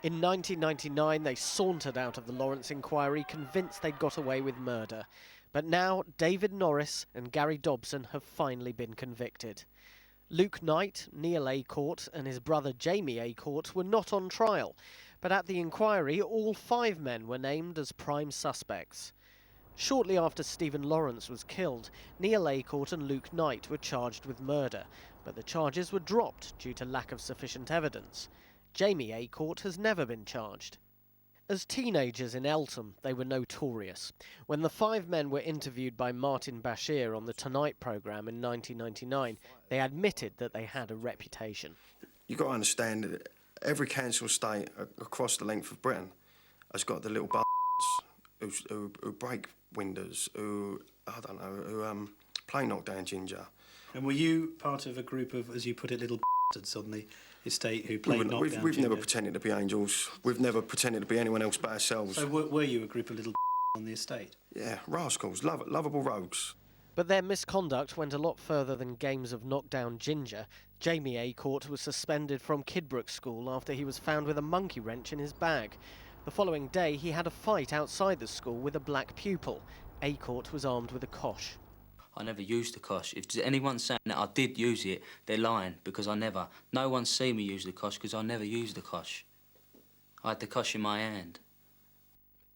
In 1999, they sauntered out of the Lawrence inquiry, convinced they'd got away with murder. But now, David Norris and Gary Dobson have finally been convicted. Luke Knight, Neil Aycourt and his brother Jamie Aycourt were not on trial, but at the inquiry, all 5 men were named as prime suspects. Shortly after Stephen Lawrence was killed, Neil Aycourt and Luke Knight were charged with murder, but the charges were dropped due to lack of sufficient evidence. Jamie Aycourt has never been charged. As teenagers in Eltham, they were notorious. When the 5 men were interviewed by Martin Bashir on the Tonight programme in 1999, they admitted that they had a reputation. You've got to understand that every council estate across the length of Britain has got the little who break windows, who play knockdown ginger. And were you part of a group of, as you put it, little on the estate who played knockdown ginger? We've never pretended to be angels. We've never pretended to be anyone else but ourselves. So were you a group of little on the estate? Yeah, rascals, lovable rogues. But their misconduct went a lot further than games of knockdown ginger. Jamie Aycourt was suspended from Kidbrooke School after he was found with a monkey wrench in his bag. The following day, he had a fight outside the school with a black pupil. Aycourt was armed with a kosh. I never used the kosh. If there's anyone saying that I did use it, they're lying, because I never. No one's seen me use the kosh because I never used the kosh. I had the kosh in my hand.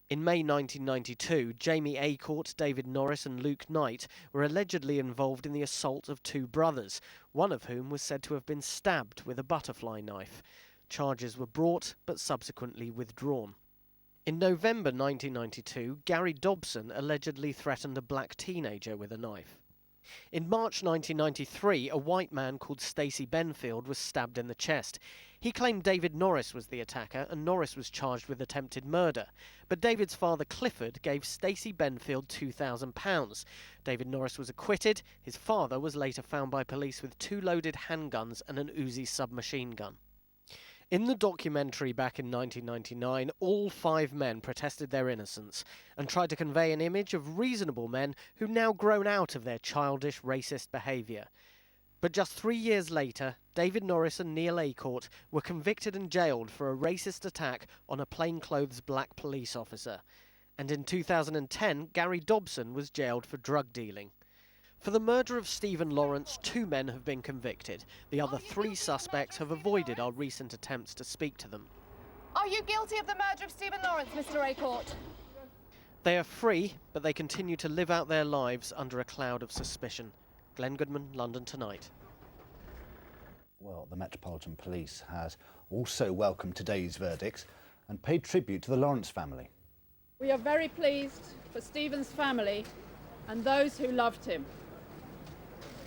In May 1992, Jamie Aycourt, David Norris and Luke Knight were allegedly involved in the assault of 2 brothers, one of whom was said to have been stabbed with a butterfly knife. Charges were brought, but subsequently withdrawn. In November 1992, Gary Dobson allegedly threatened a black teenager with a knife. In March 1993, a white man called Stacey Benfield was stabbed in the chest. He claimed David Norris was the attacker and Norris was charged with attempted murder. But David's father Clifford gave Stacey Benfield £2,000. David Norris was acquitted. His father was later found by police with 2 loaded handguns and an Uzi submachine gun. In the documentary back in 1999, all 5 men protested their innocence and tried to convey an image of reasonable men who'd now grown out of their childish, racist behaviour. But just 3 years later, David Norris and Neil Aycourt were convicted and jailed for a racist attack on a plainclothes black police officer. And in 2010, Gary Dobson was jailed for drug dealing. For the murder of Stephen Lawrence, 2 men have been convicted. The other 3 suspects have avoided our recent attempts to speak to them. Are you guilty of the murder of Stephen Lawrence, Mr. Aycourt? They are free, but they continue to live out their lives under a cloud of suspicion. Glenn Goodman, London Tonight. Well, the Metropolitan Police has also welcomed today's verdicts and paid tribute to the Lawrence family. We are very pleased for Stephen's family and those who loved him.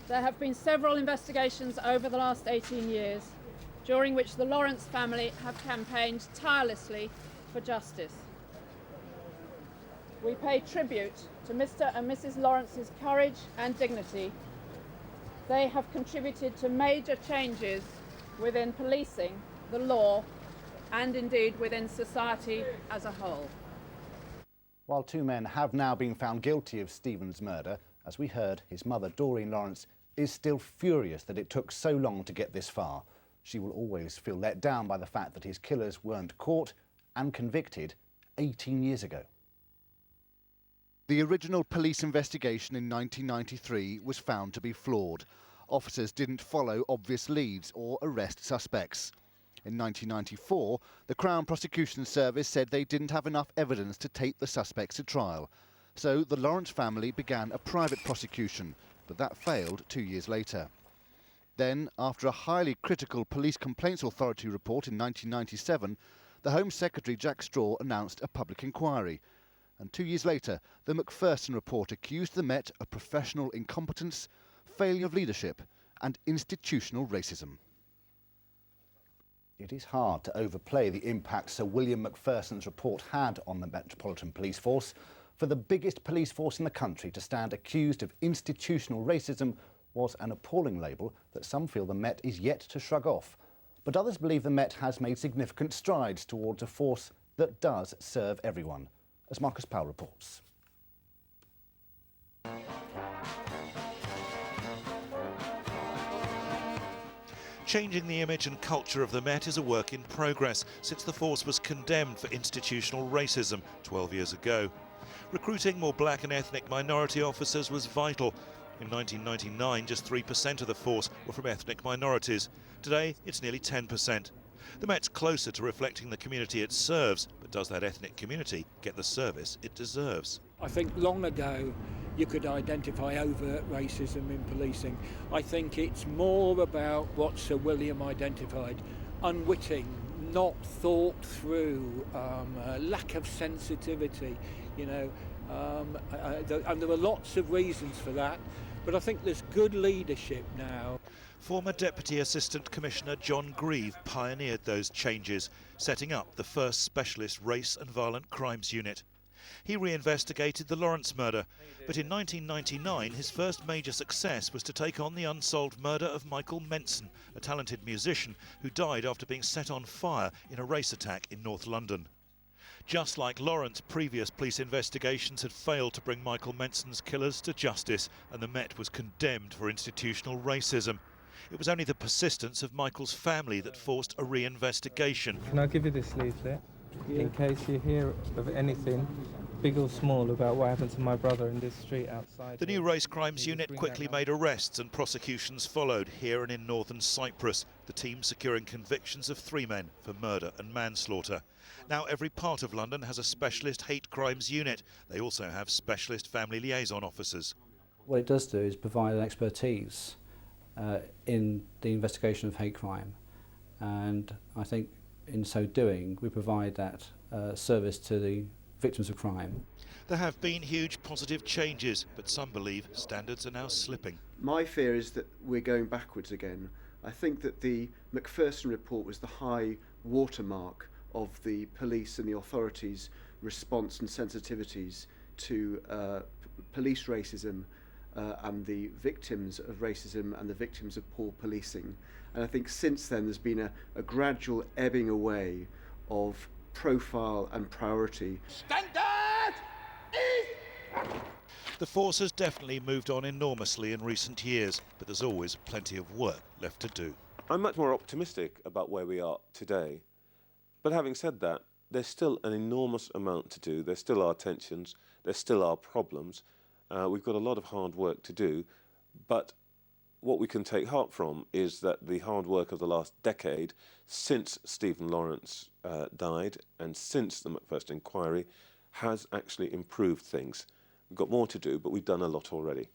There have been several investigations over the last 18 years, during which the Lawrence family have campaigned tirelessly for justice. We pay tribute to Mr. and Mrs. Lawrence's courage and dignity. They have contributed to major changes within policing, the law, and indeed within society as a whole. While 2 men have now been found guilty of Stephen's murder, as we heard, his mother, Doreen Lawrence, is still furious that it took so long to get this far. She will always feel let down by the fact that his killers weren't caught and convicted 18 years ago. The original police investigation in 1993 was found to be flawed. Officers didn't follow obvious leads or arrest suspects. In 1994, the Crown Prosecution Service said they didn't have enough evidence to take the suspects to trial. So the Lawrence family began a private prosecution, but that failed 2 years later. Then, after a highly critical Police Complaints Authority report in 1997, the Home Secretary Jack Straw announced a public inquiry. And 2 years later, the Macpherson report accused the Met of professional incompetence, failure of leadership and institutional racism. It is hard to overplay the impact Sir William Macpherson's report had on the Metropolitan Police Force. For the biggest police force in the country to stand accused of institutional racism was an appalling label that some feel the Met is yet to shrug off. But others believe the Met has made significant strides towards a force that does serve everyone, as Marcus Powell reports. Changing the image and culture of the Met is a work in progress since the force was condemned for institutional racism 12 years ago. Recruiting more black and ethnic minority officers was vital. In 1999, just 3% of the force were from ethnic minorities. Today, it's nearly 10%. The Met's closer to reflecting the community it serves, but does that ethnic community get the service it deserves? I think long ago you could identify overt racism in policing. I think it's more about what Sir William identified: unwitting, not thought through, lack of sensitivity, you know, and there are lots of reasons for that, but I think there's good leadership now. Former Deputy Assistant Commissioner John Grieve pioneered those changes, setting up the first specialist race and violent crimes unit. He reinvestigated the Lawrence murder, but in 1999 his first major success was to take on the unsolved murder of Michael Menson, a talented musician who died after being set on fire in a race attack in North London. Just like Lawrence, previous police investigations had failed to bring Michael Menson's killers to justice, and the Met was condemned for institutional racism. It was only the persistence of Michael's family that forced a re-investigation. Can I give you this leaflet? In case you hear of anything, big or small, about what happened to my brother in this street outside. The new race crimes unit quickly made arrests and prosecutions followed here and in northern Cyprus, the team securing convictions of 3 men for murder and manslaughter. Now every part of London has a specialist hate crimes unit. They also have specialist family liaison officers. What it does do is provide an expertise in the investigation of hate crime, and I think in so doing we provide that service to the victims of crime. There have been huge positive changes, but some believe standards are now slipping. My fear is that we're going backwards again. I think that the Macpherson report was the high watermark of the police and the authorities' response and sensitivities to police racism and the victims of racism and the victims of poor policing. And I think since then there's been a gradual ebbing away of profile and priority. Standard is... The force has definitely moved on enormously in recent years, but there's always plenty of work left to do. I'm much more optimistic about where we are today. But having said that, there's still an enormous amount to do. There still are tensions, there still are problems. We've got a lot of hard work to do, but what we can take heart from is that the hard work of the last decade, since Stephen Lawrence died and since the Macpherson inquiry, has actually improved things. We've got more to do, but we've done a lot already.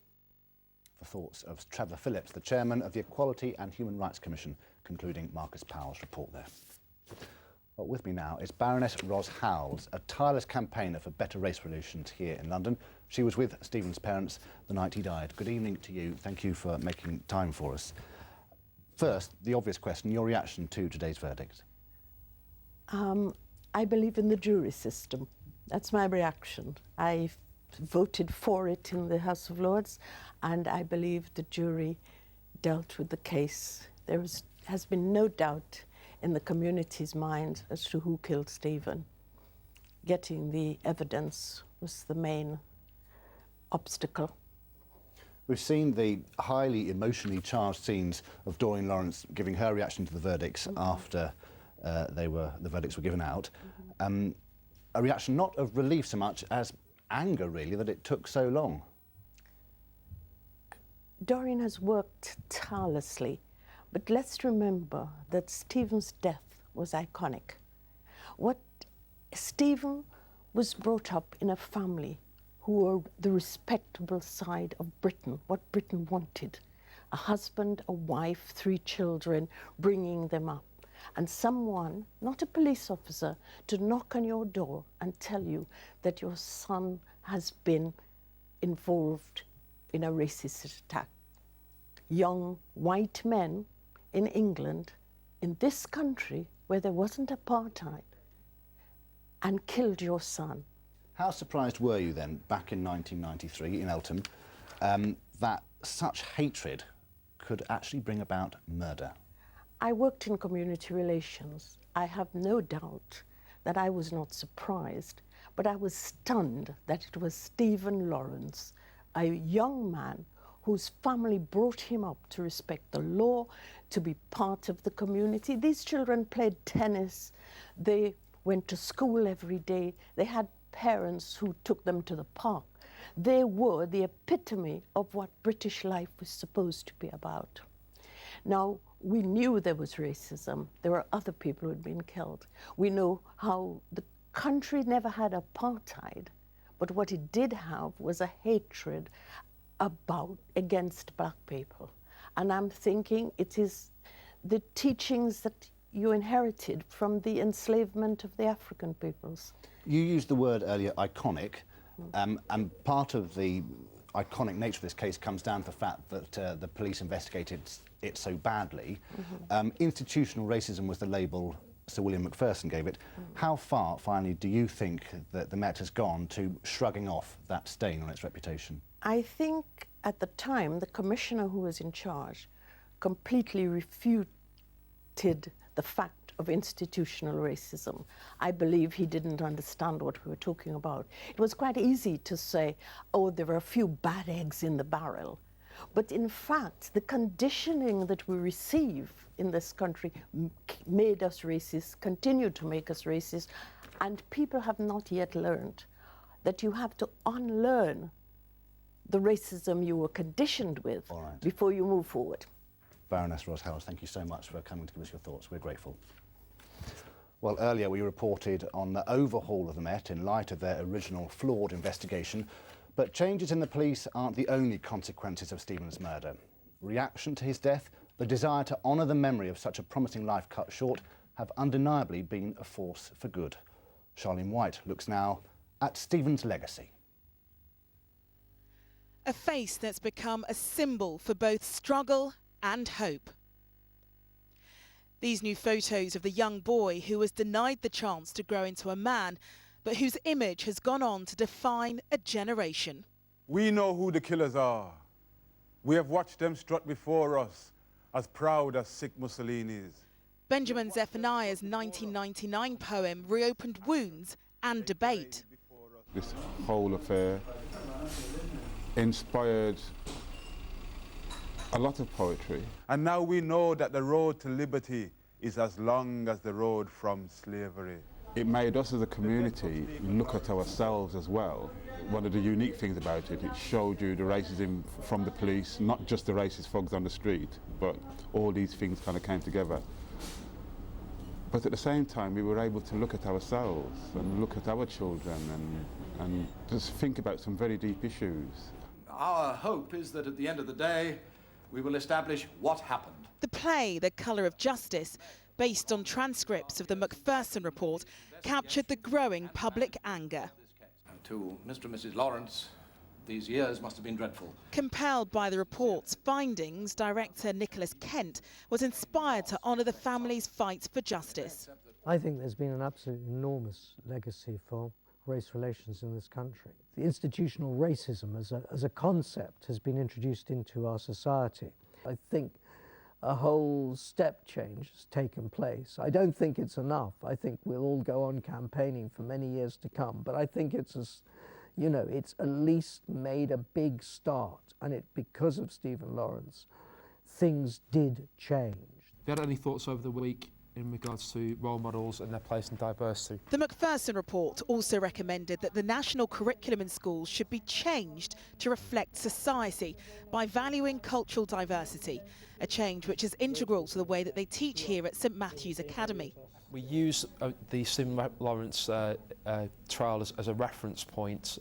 The thoughts of Trevor Phillips, the chairman of the Equality and Human Rights Commission, concluding Marcus Powell's report there. Well, with me now is Baroness Ros Howells, a tireless campaigner for better race relations here in London. She was with Stephen's parents the night he died. Good evening to you. Thank you for making time for us. First, the obvious question, your reaction to today's verdict. I believe in the jury system. That's my reaction. I voted for it in the House of Lords, and I believe the jury dealt with the case. There has been no doubt in the community's mind as to who killed Stephen. Getting the evidence was the main obstacle. We've seen the highly emotionally charged scenes of Doreen Lawrence giving her reaction to the verdicts after the verdicts were given out. A reaction not of relief so much as anger, really, that it took so long. Doreen has worked tirelessly, but let's remember that Stephen's death was iconic. Stephen was brought up in a family who were the respectable side of Britain, what Britain wanted. A husband, a wife, 3 children, bringing them up. And someone, not a police officer, to knock on your door and tell you that your son has been involved in a racist attack. Young white men in England, in this country where there wasn't apartheid, and killed your son. How surprised were you then, back in 1993 in Eltham, that such hatred could actually bring about murder? I worked in community relations. I have no doubt that I was not surprised, but I was stunned that it was Stephen Lawrence, a young man whose family brought him up to respect the law, to be part of the community. These children played tennis, they went to school every day, they had parents who took them to the park. They were the epitome of what British life was supposed to be about. Now, we knew there was racism. There were other people who had been killed. We know how the country never had apartheid, but what it did have was a hatred against black people. And I'm thinking it is the teachings that you inherited from the enslavement of the African peoples. You used the word earlier, iconic, and part of the iconic nature of this case comes down to the fact that the police investigated it so badly. Institutional racism was the label Sir William Macpherson gave it. How far, finally, do you think that the Met has gone to shrugging off that stain on its reputation? I think at the time, the commissioner who was in charge completely refuted the fact of institutional racism. I believe he didn't understand what we were talking about. It was quite easy to say, oh, there were a few bad eggs in the barrel. But in fact, the conditioning that we receive in this country made us racist, continued to make us racist, and people have not yet learned that you have to unlearn the racism you were conditioned with before you move forward. Baroness Ross-Howells, thank you so much for coming to give us your thoughts. We're grateful. Well, earlier we reported on the overhaul of the Met in light of their original flawed investigation, but changes in the police aren't the only consequences of Stephen's murder. Reaction to his death, the desire to honour the memory of such a promising life cut short, have undeniably been a force for good. Charlene White looks now at Stephen's legacy. A face that's become a symbol for both struggle and hope. These new photos of the young boy who was denied the chance to grow into a man, but whose image has gone on to define a generation. We know who the killers are. We have watched them strut before us, as proud as sick Mussolini's. Benjamin Zephaniah's 1999 poem reopened wounds and debate. This whole affair inspired a lot of poetry. And now we know that the road to liberty is as long as the road from slavery. It made us as a community look at ourselves as well. One of the unique things about it, it showed you the racism from the police, not just the racist thugs on the street, but all these things kind of came together. But at the same time, we were able to look at ourselves and look at our children and just think about some very deep issues. Our hope is that at the end of the day, we will establish what happened. The play, The Colour of Justice, based on transcripts of the Macpherson report, captured the growing public anger. And to Mr. and Mrs. Lawrence, these years must have been dreadful. Compelled by the report's findings, director Nicholas Kent was inspired to honour the family's fight for justice. I think there's been an absolutely enormous legacy for race relations in this country. The institutional racism as a concept has been introduced into our society. I think a whole step change has taken place. I don't think it's enough. I think we'll all go on campaigning for many years to come, but I think it's at least made a big start, and because of Stephen Lawrence, things did change. Have you had any thoughts over the week in regards to role models and their place in diversity? The Macpherson report also recommended that the national curriculum in schools should be changed to reflect society by valuing cultural diversity, a change which is integral to the way that they teach here at St Matthew's Academy. We use the Stephen Lawrence trial as a reference point,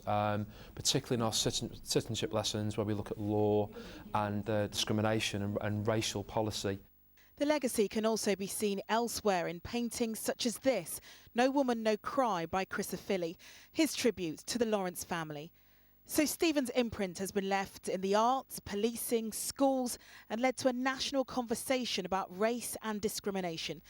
particularly in our citizenship lessons where we look at law and discrimination and racial policy. The legacy can also be seen elsewhere in paintings such as this, No Woman, No Cry by Chris O'Philly, his tribute to the Lawrence family. So Stephen's imprint has been left in the arts, policing, schools, and led to a national conversation about race and discrimination.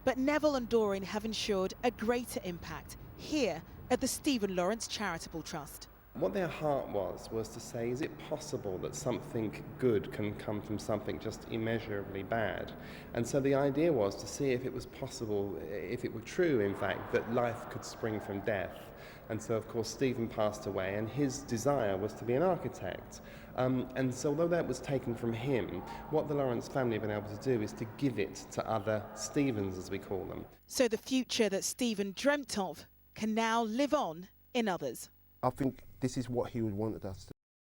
But Neville and Doreen have ensured a greater impact here at the Stephen Lawrence Charitable Trust. What their heart was to say, is it possible that something good can come from something just immeasurably bad? And so the idea was to see if it was possible, if it were true, in fact, that life could spring from death. And so, of course, Stephen passed away, and his desire was to be an architect. And so, although that was taken from him, what the Lawrence family have been able to do is to give it to other Stephens, as we call them. So the future that Stephen dreamt of can now live on in others. I think this is what he would wanted us to